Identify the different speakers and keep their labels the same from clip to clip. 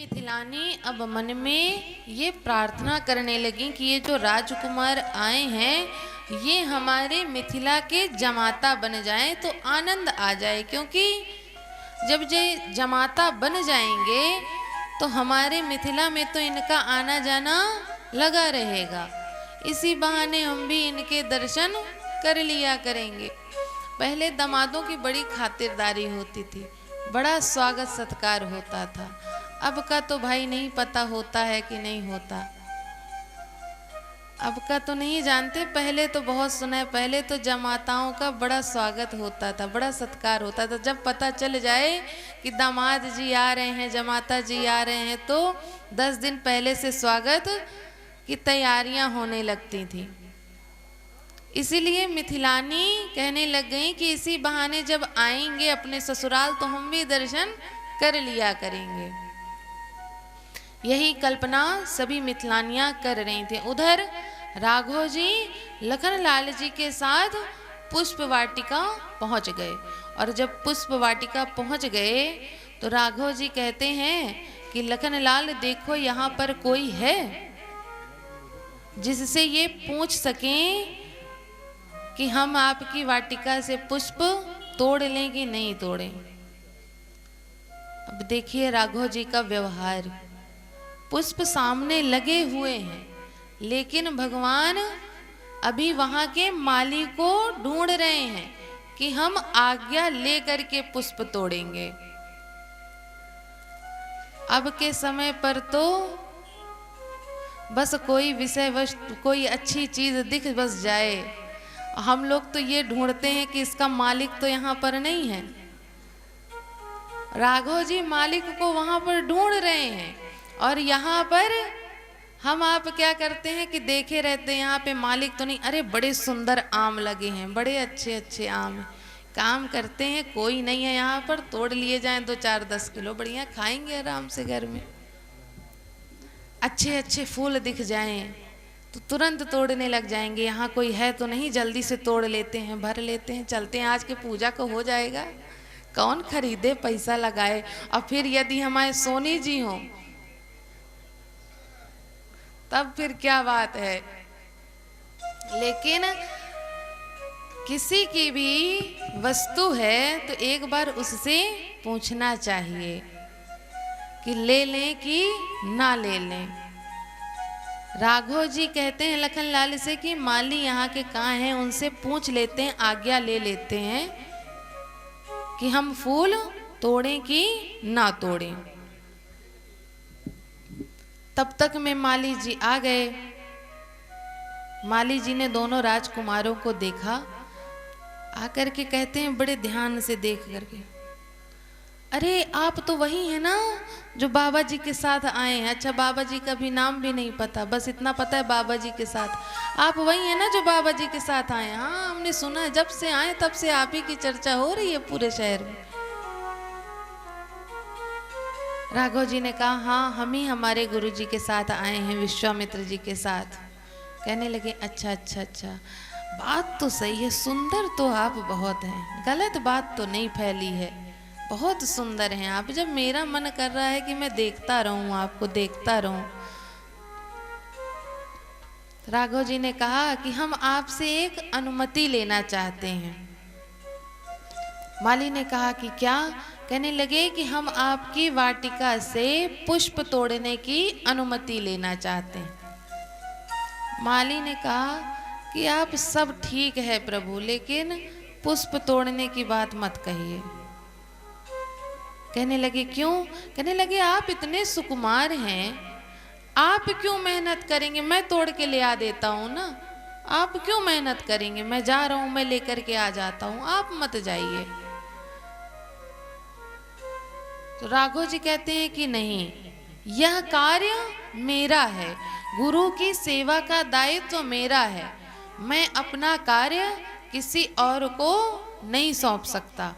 Speaker 1: मिथिलानी अब मन में ये प्रार्थना करने लगी कि ये जो राजकुमार आए हैं ये हमारे मिथिला के जमाता बन जाएं तो आनंद आ जाए, क्योंकि जब ये जमाता बन जाएंगे तो हमारे मिथिला में तो इनका आना जाना लगा रहेगा। इसी बहाने हम भी इनके दर्शन कर लिया करेंगे। पहले दामादों की बड़ी खातिरदारी होती थी, बड़ा स्वागत सत्कार होता था। अब का तो भाई नहीं पता होता है कि नहीं होता, अब का तो नहीं जानते। पहले तो बहुत सुना है, पहले तो जमाताओं का बड़ा स्वागत होता था, बड़ा सत्कार होता था। जब पता चल जाए कि दामाद जी आ रहे हैं, जमाता जी आ रहे हैं, तो 10 दिन पहले से स्वागत की तैयारियां होने लगती थी। इसीलिए मिथिलानी कहने लग गई कि इसी बहाने जब आएंगे अपने ससुराल तो हम भी दर्शन कर लिया करेंगे। यही कल्पना सभी मिथिलानियां कर रही थी। उधर राघव जी लखन लाल जी के साथ पुष्प वाटिका पहुंच गए, और जब पुष्प वाटिका पहुंच गए तो राघव जी कहते हैं कि लखन लाल देखो यहाँ पर कोई है जिससे ये पूछ सकें कि हम आपकी वाटिका से पुष्प तोड़ लें कि नहीं तोड़ें। अब देखिए राघव जी का व्यवहार, पुष्प सामने लगे हुए हैं लेकिन भगवान अभी वहां के माली को ढूंढ रहे हैं कि हम आज्ञा लेकर के पुष्प तोड़ेंगे। अब के समय पर तो बस कोई विषय वस्तु, कोई अच्छी चीज दिख बस जाए, हम लोग तो ये ढूंढते हैं कि इसका मालिक तो यहाँ पर नहीं है। राघव जी मालिक को वहां पर ढूंढ रहे हैं और यहाँ पर हम आप क्या करते हैं कि देखे रहते हैं यहाँ पे मालिक तो नहीं। अरे बड़े सुंदर आम लगे हैं, बड़े अच्छे अच्छे आम, काम करते हैं कोई नहीं है यहाँ पर, तोड़ लिए जाएं 2-4-10 किलो, बढ़िया खाएंगे आराम से घर में। अच्छे अच्छे फूल दिख जाएं तो तुरंत तोड़ने लग जाएंगे, यहाँ कोई है तो नहीं, जल्दी से तोड़ लेते हैं, भर लेते हैं, चलते हैं, आज के पूजा को हो जाएगा। कौन खरीदे, पैसा लगाए। और फिर यदि हमारे सोनी जी हों तब फिर क्या बात है। लेकिन किसी की भी वस्तु है तो एक बार उससे पूछना चाहिए कि ले लें कि ना ले लें। राघव जी कहते हैं लखन लाल से कि माली यहाँ के कहाँ हैं, उनसे पूछ लेते हैं, आज्ञा ले लेते हैं कि हम फूल तोड़ें कि ना तोड़ें। तब तक में माली जी आ गए। माली जी ने दोनों राजकुमारों को देखा, आकर के कहते हैं बड़े ध्यान से देख करके, अरे आप तो वही है ना जो बाबा जी के साथ आए हैं। अच्छा, बाबा जी का भी नाम भी नहीं पता, बस इतना पता है बाबा जी के साथ। आप वही है ना जो बाबा जी के साथ आए हैं? हाँ, हमने सुना है, जब से आए तब से आप ही की चर्चा हो रही है पूरे शहर में। राघव जी ने कहा हाँ, हम ही हमारे गुरु जी के साथ आए हैं, विश्वामित्र जी के साथ। कहने लगे अच्छा अच्छा अच्छा, बात तो सही है, सुंदर तो आप बहुत हैं, गलत बात तो नहीं फैली है, बहुत सुंदर हैं आप। जब मेरा मन कर रहा है कि मैं देखता रहूं, आपको देखता रहूं। राघव जी ने कहा कि हम आपसे एक अनुमति लेना चाहते हैं। माली ने कहा कि क्या? कहने लगे कि हम आपकी वाटिका से पुष्प तोड़ने की अनुमति लेना चाहते हैं। माली ने कहा कि आप सब ठीक है प्रभु, लेकिन पुष्प तोड़ने की बात मत कहिए। कहने लगे क्यों? कहने लगे आप इतने सुकुमार हैं, आप क्यों मेहनत करेंगे, मैं तोड़ के ले आ देता हूँ ना, आप क्यों मेहनत करेंगे, मैं जा रहा हूँ, मैं लेकर के आ जाता हूँ, आप मत जाइए। तो राघव जी कहते हैं कि नहीं, यह कार्य मेरा है, गुरु की सेवा का दायित्व मेरा है, मैं अपना कार्य किसी और को नहीं सौंप सकता।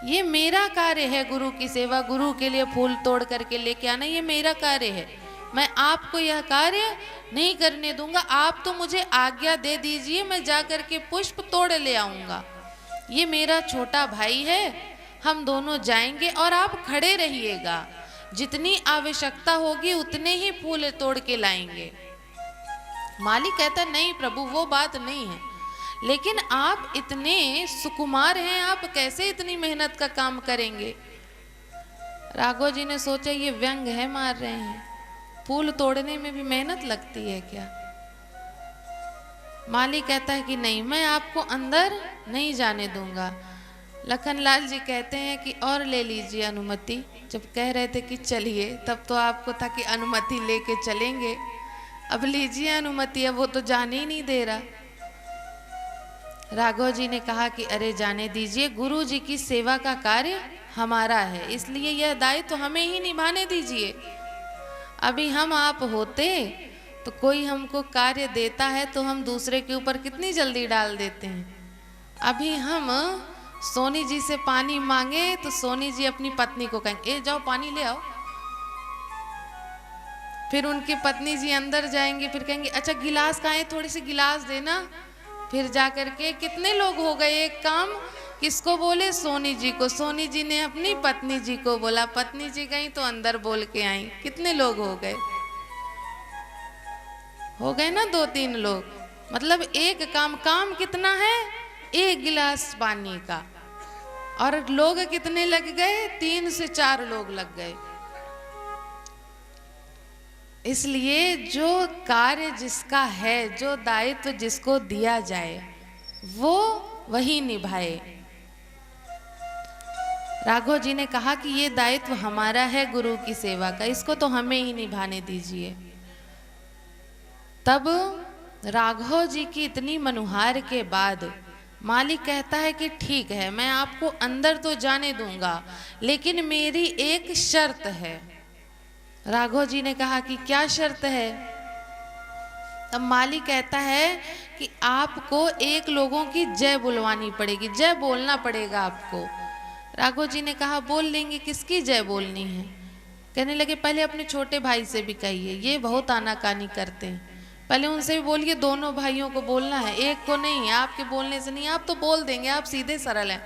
Speaker 1: ये मेरा कार्य है, गुरु की सेवा, गुरु के लिए फूल तोड़ करके लेके आना, ये मेरा कार्य है। मैं आपको यह कार्य नहीं करने दूंगा, आप तो मुझे आज्ञा दे दीजिए, मैं जा करके पुष्प तोड़ ले आऊंगा। ये मेरा छोटा भाई है, हम दोनों जाएंगे और आप खड़े रहिएगा। जितनी आवश्यकता होगी उतने ही फूल तोड़ के लाएंगे। माली कहता है नहीं प्रभु वो बात नहीं है, लेकिन आप इतने सुकुमार हैं, आप कैसे इतनी मेहनत का काम करेंगे। राघव जी ने सोचा ये व्यंग है, मार रहे हैं, फूल तोड़ने में भी मेहनत लगती है क्या। माली कहता है कि नहीं, मैं आपको अंदर नहीं जाने दूंगा। लखनलाल जी कहते हैं कि और ले लीजिए अनुमति। जब कह रहे थे कि चलिए, तब तो आपको था कि अनुमति लेके चलेंगे, अब लीजिए अनुमति, अब वो तो जाने ही नहीं दे रहा। राघव जी ने कहा कि अरे जाने दीजिए, गुरु जी की सेवा का कार्य हमारा है, इसलिए यह दायित्व तो हमें ही निभाने दीजिए। अभी हम आप होते तो कोई हमको कार्य देता है तो हम दूसरे के ऊपर कितनी जल्दी डाल देते हैं। अभी हम सोनी जी से पानी मांगे तो सोनी जी अपनी पत्नी को कहेंगे ए जाओ पानी ले आओ, फिर उनकी पत्नी जी अंदर जाएंगे, फिर कहेंगे अच्छा गिलास कहाँ है, थोड़ी सी गिलास देना। फिर जाकर के कितने लोग हो गए, एक काम किसको बोले, सोनी जी को, सोनी जी ने अपनी पत्नी जी को बोला, पत्नी जी गई तो अंदर बोल के आई, कितने लोग हो गए ना, 2-3 लोग। मतलब एक काम कितना है, एक गिलास पानी का, और लोग कितने लग गए, 3 से 4 लोग लग गए। इसलिए जो कार्य जिसका है, जो दायित्व जिसको दिया जाए वो वही निभाए। राघव जी ने कहा कि ये दायित्व हमारा है गुरु की सेवा का, इसको तो हमें ही निभाने दीजिए। तब राघव जी की इतनी मनुहार के बाद मालिक कहता है कि ठीक है, मैं आपको अंदर तो जाने दूंगा, लेकिन मेरी एक शर्त है। राघव जी ने कहा कि क्या शर्त है। तब माली कहता है कि आपको एक लोगों की जय बुलवानी पड़ेगी, जय बोलना पड़ेगा आपको। राघव जी ने कहा बोल लेंगे, किसकी जय बोलनी है। कहने लगे पहले अपने छोटे भाई से भी कहिए, ये बहुत आनाकानी करते हैं, पहले उनसे भी बोलिए, दोनों भाइयों को बोलना है, एक को नहीं, आपके बोलने से नहीं। आप तो बोल देंगे, आप सीधे सरल हैं,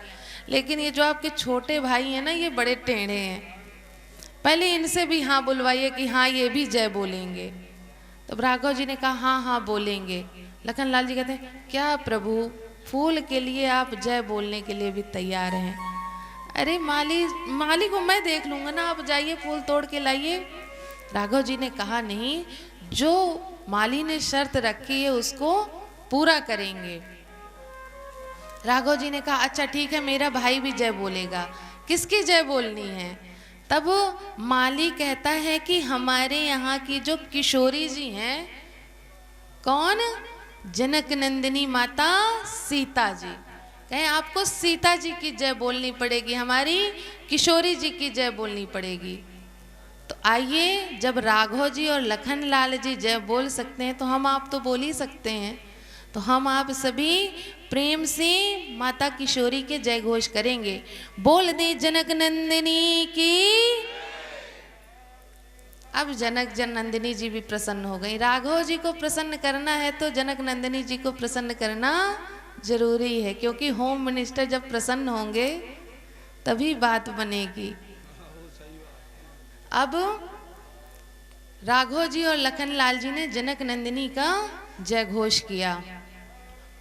Speaker 1: लेकिन ये जो आपके छोटे भाई हैं ना, ये बड़े टेढ़े हैं, पहले इनसे भी हाँ बुलवाइए कि हाँ ये भी जय बोलेंगे। तब राघव जी ने कहा हाँ हाँ बोलेंगे। लखनलाल जी कहते हैं क्या प्रभु, फूल के लिए आप जय बोलने के लिए भी तैयार हैं। अरे माली को मैं देख लूंगा ना, आप जाइए फूल तोड़ के लाइए। राघव जी ने कहा नहीं, जो माली ने शर्त रखी है उसको पूरा करेंगे। राघव जी ने कहा अच्छा ठीक है, मेरा भाई भी जय बोलेगा। किसकी जय बोलनी है। तब माली कहता है कि हमारे यहाँ की जो किशोरी जी हैं, कौन, जनक नंदिनी माता सीता जी, कहें आपको सीता जी की जय बोलनी पड़ेगी, हमारी किशोरी जी की जय बोलनी पड़ेगी। तो आइए, जब राघव जी और लखनलाल जी जय बोल सकते हैं तो हम आप तो बोल ही सकते हैं। तो हम आप सभी प्रेम से माता किशोरी के जय घोष करेंगे। बोल दे जनक नंदिनी की। अब जनक नंदिनी जी भी प्रसन्न हो गई। राघव जी को प्रसन्न करना है तो जनक नंदिनी जी को प्रसन्न करना जरूरी है, क्योंकि होम मिनिस्टर जब प्रसन्न होंगे तभी बात बनेगी। अब राघव जी और लखनलाल जी ने जनक नंदिनी का जय घोष किया।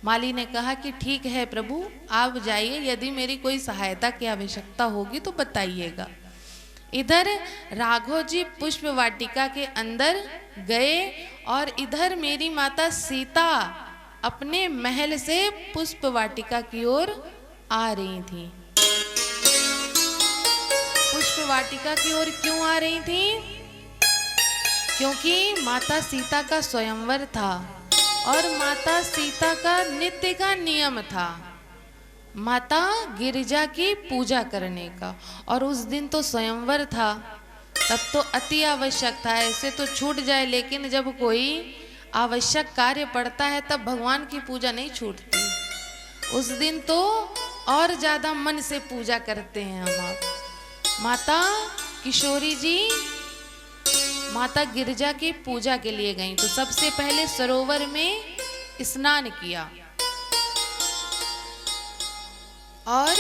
Speaker 1: माली ने कहा कि ठीक है प्रभु, आप जाइए, यदि मेरी कोई सहायता की आवश्यकता होगी तो बताइएगा। इधर राघव जी पुष्प वाटिका के अंदर गए और इधर मेरी माता सीता अपने महल से पुष्प वाटिका की ओर आ रही थी। पुष्प वाटिका की ओर क्यों आ रही थी? क्योंकि माता सीता का स्वयंवर था और माता सीता का नित्य का नियम था माता गिरिजा की पूजा करने का, और उस दिन तो स्वयंवर था, तब तो अति आवश्यक था। ऐसे तो छूट जाए, लेकिन जब कोई आवश्यक कार्य पड़ता है तब भगवान की पूजा नहीं छूटती। उस दिन तो और ज़्यादा मन से पूजा करते हैं हम आप। माता किशोरी जी माता गिरिजा की पूजा के लिए गईं, तो सबसे पहले सरोवर में स्नान किया और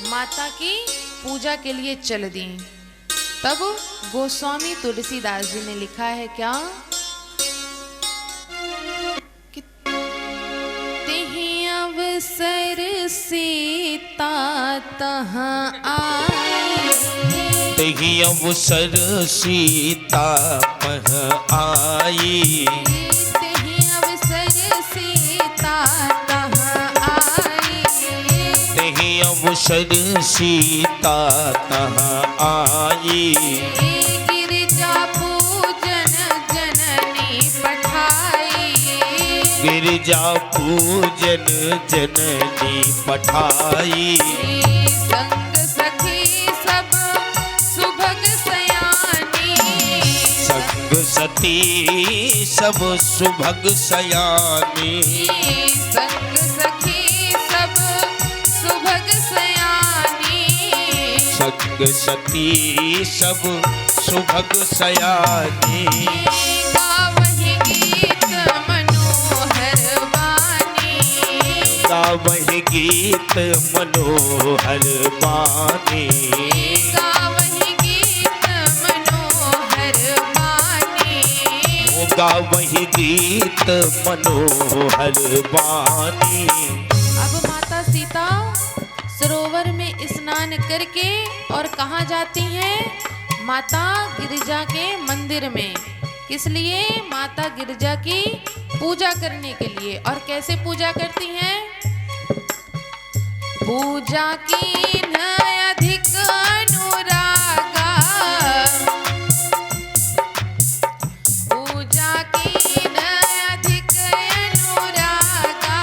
Speaker 1: माता की पूजा के लिए चल दी। तब गोस्वामी तुलसीदास जी ने लिखा है क्या कि तिहि अवसर सीता तहाँ आई,
Speaker 2: तिहि अवसर सीता मह आई,
Speaker 1: तिहि अवसर सीता तहाँ आई,
Speaker 2: तिहि अवसर सीता तहाँ आई,
Speaker 1: गिरिजा पूजन जननी पठाई,
Speaker 2: गिरिजा पूजन जननी पठाई,
Speaker 1: संग सखी सब सुभग सयानी,
Speaker 2: संग सती सब सुभग सयानी,
Speaker 1: संग सखी सब सुभग सयानी,
Speaker 2: संग सती सब सुभग सयानी,
Speaker 1: गावहि गीत मनोहर वाणी,
Speaker 2: गावहि गीत मनोहर बानी,
Speaker 1: गावहि गीत मनोहर वाणी,
Speaker 2: गावहि गीत मनोहर बानी।
Speaker 1: अब माता सीता सरोवर में स्नान करके और कहाँ जाती हैं? माता गिरिजा के मंदिर में। किस लिए? माता गिरिजा की पूजा करने के लिए। और कैसे पूजा करती हैं? पूजा की न अधिक अनुरागा, पूजा की न अधिक अनुरागा,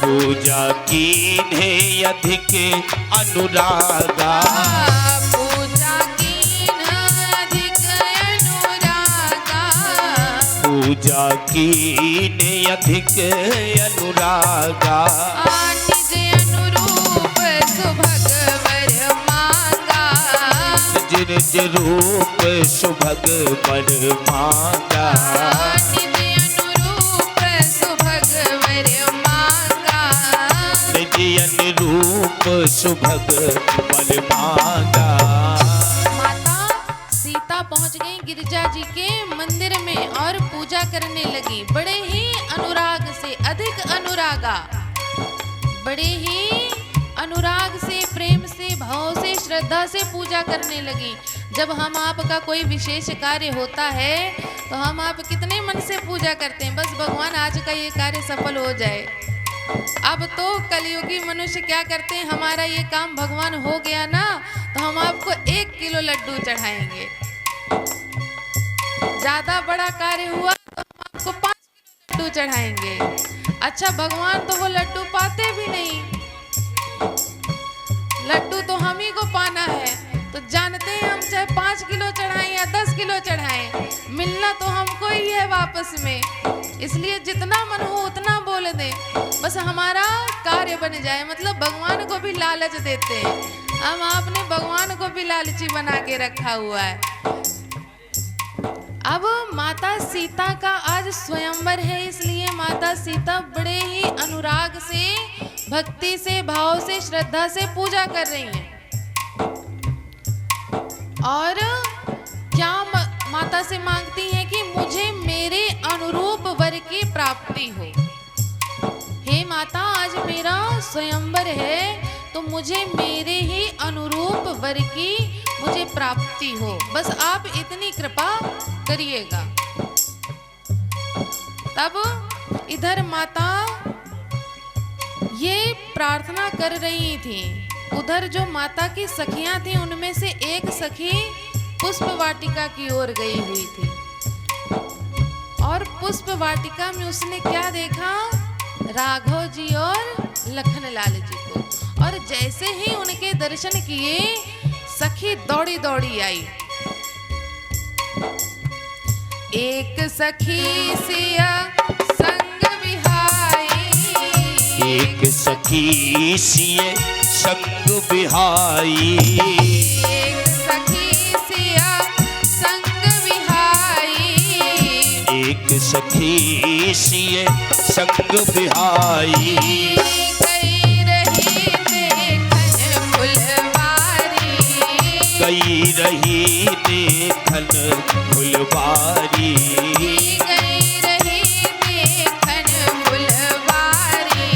Speaker 2: पूजा कीन्हे अधिक अनुरागा,
Speaker 1: पूजा की न अधिक अनुरागा,
Speaker 2: पूजा कीन्हे अधिक अनुरागा,
Speaker 1: निज अनुरूप सुभग वर मांगा,
Speaker 2: निज रूप सुभग वर मांगा,
Speaker 1: निज अनुरूप सुभग वर मांगा,
Speaker 2: निज अनुरूप सुभग वर मांगा।
Speaker 1: माता सीता पहुंच गई गिरिजा जी के मंदिर में और पूजा करने लगी। बड़े ही अनुराग से, अधिक अनुरागा, बड़े ही अनुराग से, प्रेम से, भाव से, श्रद्धा से पूजा करने लगी। जब हम आपका कोई विशेष कार्य होता है तो हम आप कितने मन से पूजा करते हैं, बस भगवान आज का ये कार्य सफल हो जाए। अब तो कलयुगी मनुष्य क्या करते हैं, हमारा ये काम भगवान हो गया ना तो हम आपको 1 किलो लड्डू चढ़ाएंगे। ज्यादा बड़ा कार्य हुआ तो हम आपको 5 किलो लड्डू चढ़ाएंगे। अच्छा, भगवान तो वो लड्डू पाते भी नहीं, लड्डू तो हम ही को पाना है। तो जानते हैं हम चाहे 5 किलो चढ़ाएं या 10 किलो चढ़ाएं, मिलना तो हमको ही है वापस में। इसलिए जितना मन हो उतना बोल दे, बस हमारा कार्य बन जाए। मतलब भगवान को भी लालच देते हैं हम, आपने भगवान को भी लालची बना के रखा हुआ है। अब माता सीता का आज स्वयंवर है, इसलिए माता सीता बड़े ही अनुराग से, भक्ति से, भाव से, श्रद्धा से पूजा कर रही हैं। और क्या माता से मांगती हैं कि मुझे मेरे अनुरूप वर की प्राप्ति हो। हे माता, आज मेरा स्वयंवर है तो मुझे मेरे ही अनुरूप वर की मुझे प्राप्ति हो, बस आप इतनी कृपा करिएगा। तब इधर माता ये प्रार्थना कर रही थी, उधर जो माता की सखियां थी उनमें से एक सखी पुष्प वाटिका की ओर गई हुई थी। और पुष्प वाटिका में उसने क्या देखा? राघव जी और लखनलाल जी को। और जैसे ही उनके दर्शन किए, सखी दौड़ी दौड़ी आई। एक सखी सिया संग विहाई,
Speaker 2: एक सखी सिए संग बिहाई,
Speaker 1: एक सखी सिया संग विहाई,
Speaker 2: एक सखी सिए संग बिहाई,
Speaker 1: गई रही देखन फुलवारी,
Speaker 2: गई रही देखन फुलवारी,
Speaker 1: गई रही देखन फुलवारी,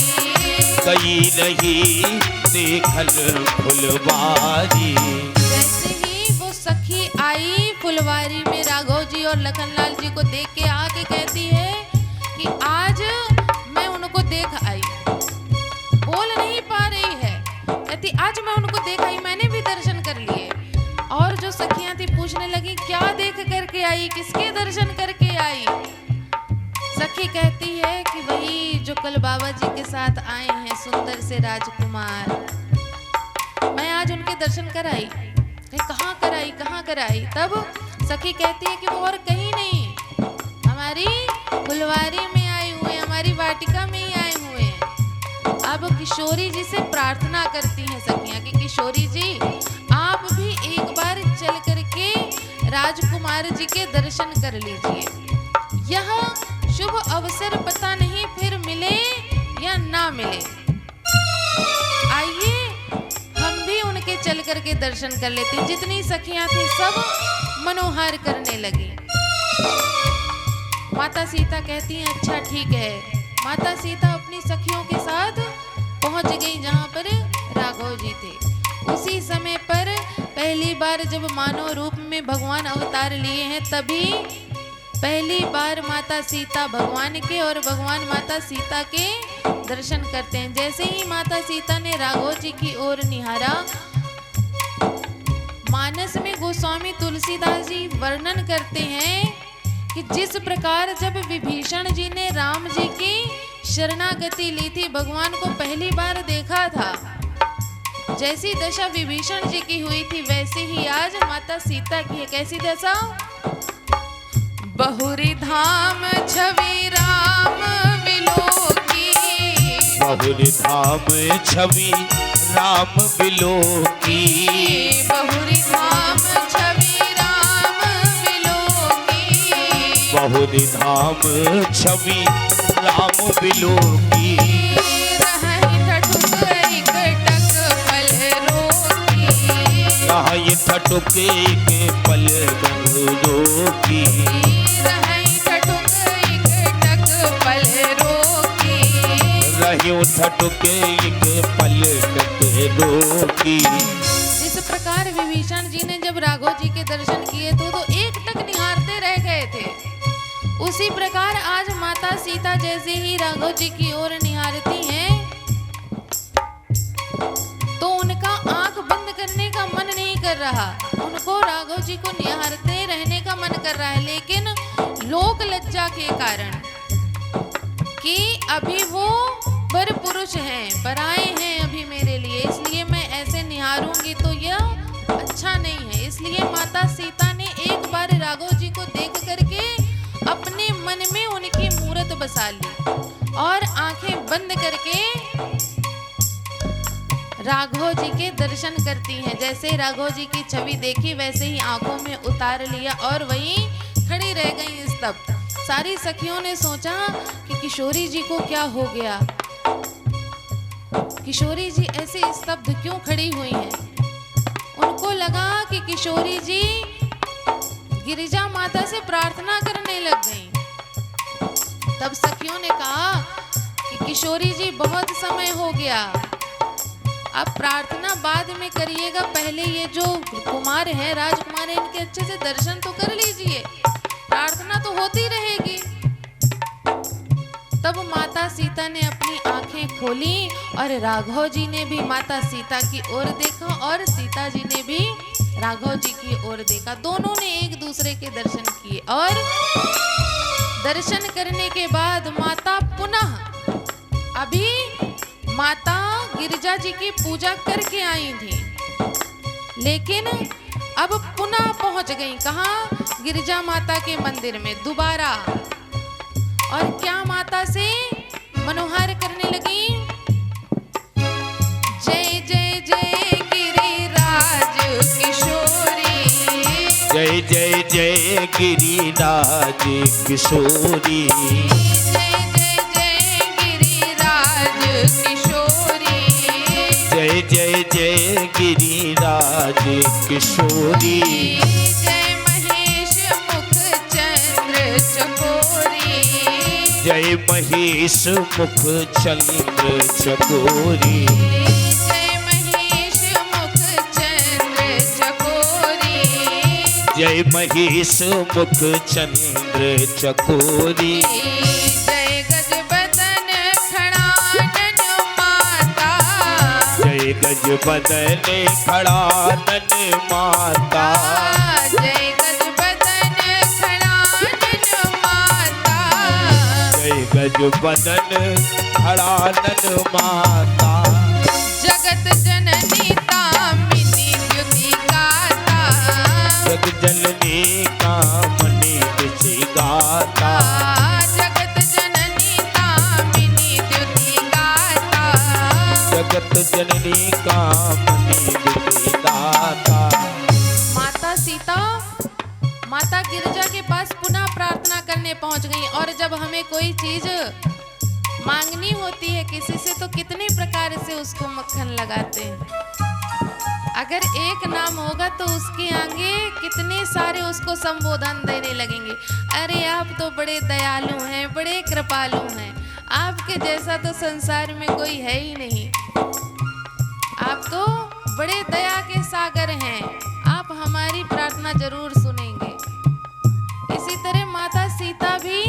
Speaker 2: गई रही देखन फुलवारी।
Speaker 1: जैसे ही वो सखी आई फुलवारी में, राघव जी और लखनलाल जी को देख के आके कहती है कि आज मैं उनको देख आई। बोल नहीं पा रही है, कहती आज मैं उनको देख आई, मैंने भी दर्शन कर लिए। और जो सखियां थी पूछने लगी क्या देख करके आई, किसके दर्शन करके आई। सखी कहती है कि वही जो कल बाबा जी के साथ आए हैं सुंदर से राजकुमार, मैं आज उनके दर्शन कराई। कहाँ कराई, कहाँ कराई? तब सखी कहती है कि वो और कहीं नहीं, हमारी फुलवारी में आए हुए, हमारी वाटिका में ही आए हुए हैं। अब किशोरी जी से प्रार्थना करती हैं सखियां कि किशोरी जी आप भी एक बार चल करके राजकुमार जी के दर्शन कर लीजिए। यह शुभ अवसर पता नहीं फिर मिले या ना मिले, आइए हम भी उनके चल करके दर्शन कर लेते हैं। जितनी सखियां थी सब मनोहार करने लगी। माता सीता कहती हैं अच्छा ठीक है। माता सीता अपनी सखियों के साथ पहुंच गई जहां पर राघव जी थे। उसी समय पर पहली बार जब मानव रूप में भगवान अवतार लिए हैं, तभी पहली बार माता सीता भगवान के और भगवान माता सीता के दर्शन करते हैं। जैसे ही माता सीता ने राघव जी की ओर निहारा, मानस में गोस्वामी तुलसीदास जी वर्णन करते हैं कि जिस प्रकार जब विभीषण जी ने राम जी की शरणागति ली थी, भगवान को पहली बार देखा था, जैसी दशा विभीषण जी की हुई थी वैसे ही आज माता सीता की है। कैसी दशा? बहुरी धाम छवि राम विलोकी,
Speaker 2: बहुरी धाम छवि राम विलोकी,
Speaker 1: बहुरी धाम छवि राम विलोकी,
Speaker 2: बहुरी धाम छवि राम विलोकी। रहाई ठटुक एक पल रोकी, रहियो ठटुक एक पल रोकी।
Speaker 1: जिस प्रकार विभीषण जी ने जब राघव जी के दर्शन किए तो एक टक निहारते रह गए थे, उसी प्रकार आज माता सीता जैसे ही राघव जी की ओर निहारती हैं तो उनका आंख बंद करने का मन नहीं कर रहा, उनको राघव जी को निहारते रहने का मन कर रहा है। लेकिन लोक लज्जा के कारण कि अभी वो पर पुरुष हैं, पराए हैं अभी मेरे लिए, इसलिए मैं ऐसे निहारूंगी तो यह अच्छा नहीं है। इसलिए माता सीता ने एक बार राघव जी को देख करके अपने मन में उनकी मूरत बसा ली और आंखें बंद करके राघव जी के दर्शन करती हैं। जैसे राघव जी की छवि देखी वैसे ही आंखों में उतार लिया और वहीं खड़ी रह गई स्तब्ध। सारी सखियों ने सोचा कि किशोरी जी को क्या हो गया, किशोरी जी ऐसे स्तब्ध क्यों खड़ी हुई हैं। उनको लगा कि किशोरी जी गिरिजा माता से प्रार्थना करने लग गईं। तब सखियों ने कहा कि किशोरी जी बहुत समय हो गया, अब प्रार्थना बाद में करिएगा, पहले ये जो कुमार हैं, राजकुमार हैं, इनके अच्छे से दर्शन तो कर लीजिए, प्रार्थना तो होती रहेगी। तब माता सीता ने अपनी आंखें खोली और राघव जी ने भी माता सीता की ओर देखा और सीता जी ने भी राघव जी की ओर देखा। दोनों ने एक दूसरे के दर्शन किए और दर्शन करने के बाद माता पुनः, अभी माता गिरिजा जी की पूजा करके आई थी, लेकिन अब पुनः पहुंच गई कहाँ? गिरिजा माता के मंदिर में दोबारा। और क्या माता से मनोहार करने लगी? जय जय जय गिरिराज किशोरी,
Speaker 2: जय जय जय गिरिराज किशोरी,
Speaker 1: जय जय जय गिरिराज किशोरी,
Speaker 2: जय जय जय जय गिरिराज किशोरी।
Speaker 1: जय महेश मुख चंद्र चकोरी।
Speaker 2: जय महेश मुख चंद्र चकोरी।
Speaker 1: जय महेश मुख चंद्र चकोरी।
Speaker 2: जय महेश मुख चंद्र चकोरी।
Speaker 1: जय गजबदन खड़ानन माता।
Speaker 2: जय गजबदन खड़ानन माता।
Speaker 1: जय गजबदन खड़ानन माता।
Speaker 2: जय गजबदन खड़ानन माता।
Speaker 1: जगत जननी तामिनी द्युति गाता।
Speaker 2: जग जननी कामनी विषि गाता।
Speaker 1: जगत जननी तामिनी द्युति गाता।
Speaker 2: जगत जननी कामनी विषि गाता।
Speaker 1: माता सीता माता गिरजा के पास पुनः प्रार्थना करने पहुंच गई। और जब हमें कोई चीज मांगनी होती है किसी से तो कितने प्रकार से उसको मक्खन लगाते हैं। अगर एक नाम होगा तो उसके आगे कितने सारे उसको संबोधन देने लगेंगे। अरे आप तो बड़े दयालु हैं, बड़े कृपालु हैं, आपके जैसा तो संसार में कोई है ही नहीं, आप तो बड़े दया के सागर हैं, आप हमारी प्रार्थना जरूर सुनेंगे। इसी तरह माता सीता भी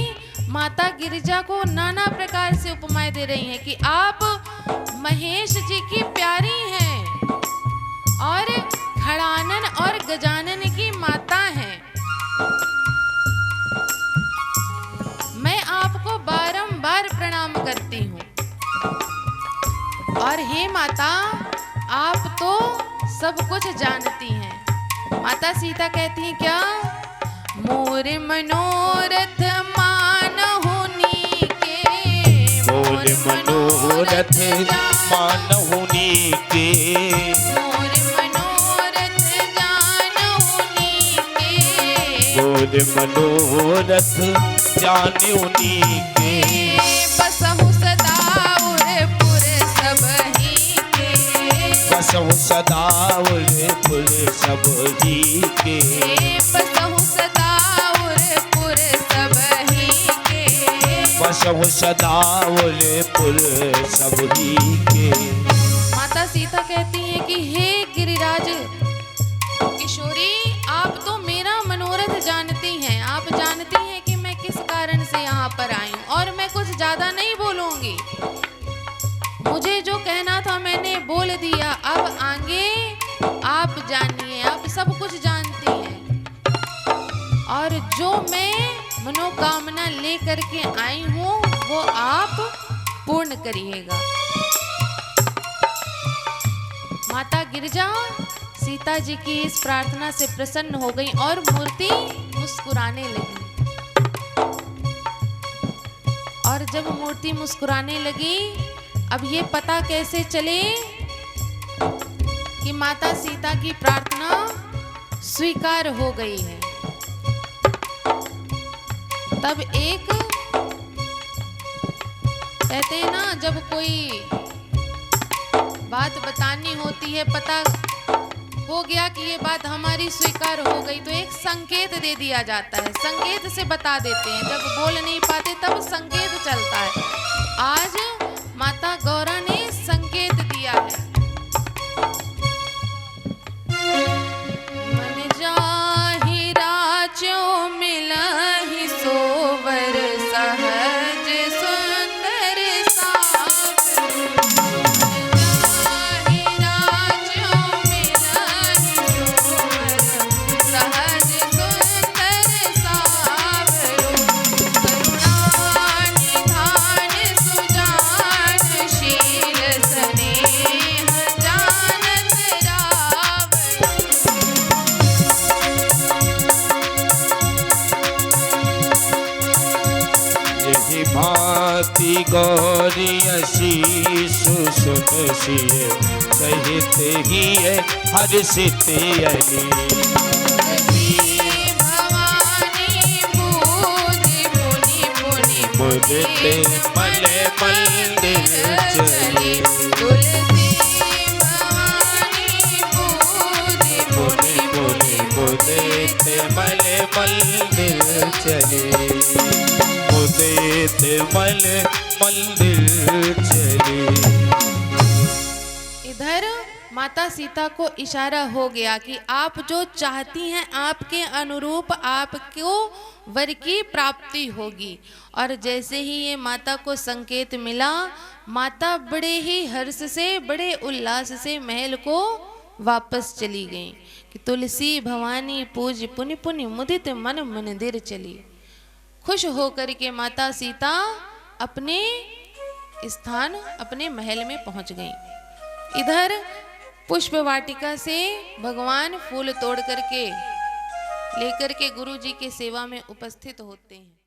Speaker 1: माता गिरिजा को नाना प्रकार से उपमाएं दे रही हैं कि आप महेश जी की प्यारी हैं और खड़ानन और गजानन की माता हैं। मैं आपको बारंबार प्रणाम करती हूँ। और हे माता, आप तो सब कुछ जानती हैं। माता सीता कहती हैं क्या? मोर मनोरथ मानहुनी के।
Speaker 2: मोर मनोरथ मानहुनी के।
Speaker 1: मोर मनोरथ जानहुनी के।
Speaker 2: मोर मनोरथ जानहुनी के।
Speaker 1: बसहु सदा उरपुर सबही के।
Speaker 2: बसहु सदा उरपुर सबही के।
Speaker 1: बसहु सदा उरपुर सबही के।
Speaker 2: बसहु सदा उरपुर सबही के।
Speaker 1: माता सीता कहती हैं कि हे गिरिराज किशोरी, आप तो मेरा मनोरथ जानती हैं। आप जानती हैं कि मैं किस कारण से यहाँ पर आई हूँ और मैं कुछ ज्यादा नहीं बोलूंगी। मुझे जो कहना था मैंने बोल दिया। अब आगे आप जानिए, आप सब कुछ जानती हैं और जो मैं मनोकामना लेकर के आई हूँ वो आप पूर्ण करिएगा। माता गिरिजा सीता जी की इस प्रार्थना से प्रसन्न हो गई और मूर्ति मुस्कुराने लगी। और जब मूर्ति मुस्कुराने लगी, अब ये पता कैसे चले कि माता सीता की प्रार्थना स्वीकार हो गई है। तब एक कहते हैं ना, जब कोई बात बतानी होती है, पता हो गया कि ये बात हमारी स्वीकार हो गई, तो एक संकेत दे दिया जाता है। संकेत से बता देते हैं। जब बोल नहीं पाते तब संकेत चलता है। आज माता गौरा ने संकेत दिया है। मन जाहि राजो मिलहि सोवर सहज सुंदर सावर। जाहि राजो मिलहि सोवर सहज सुंदर सावर। करुणा निधान सुजान शील स्नेह जानत रावण।
Speaker 2: यही भांति गौरी आशीष सुन सिय सहित ही हर्षित अली।
Speaker 1: भवानी बूझ मुनि मुनि
Speaker 2: मुदित मल मंदिर चली।
Speaker 1: तुलसी
Speaker 2: मंदिर चले, उदित मल मंदिर चले।
Speaker 1: इधर माता सीता को इशारा हो गया कि आप जो चाहती हैं आपके अनुरूप आपको वर की प्राप्ति होगी। और जैसे ही ये माता को संकेत मिला, माता बड़े ही हर्ष से बड़े उल्लास से महल को वापस चली गई कि तुलसी भवानी पूज पुनि पुनि मुदित मन मंदिर चली। खुश होकर के माता सीता अपने स्थान अपने महल में पहुंच गई। इधर पुष्प वाटिका से भगवान फूल तोड़ करके लेकर के गुरु जी की सेवा में उपस्थित होते हैं।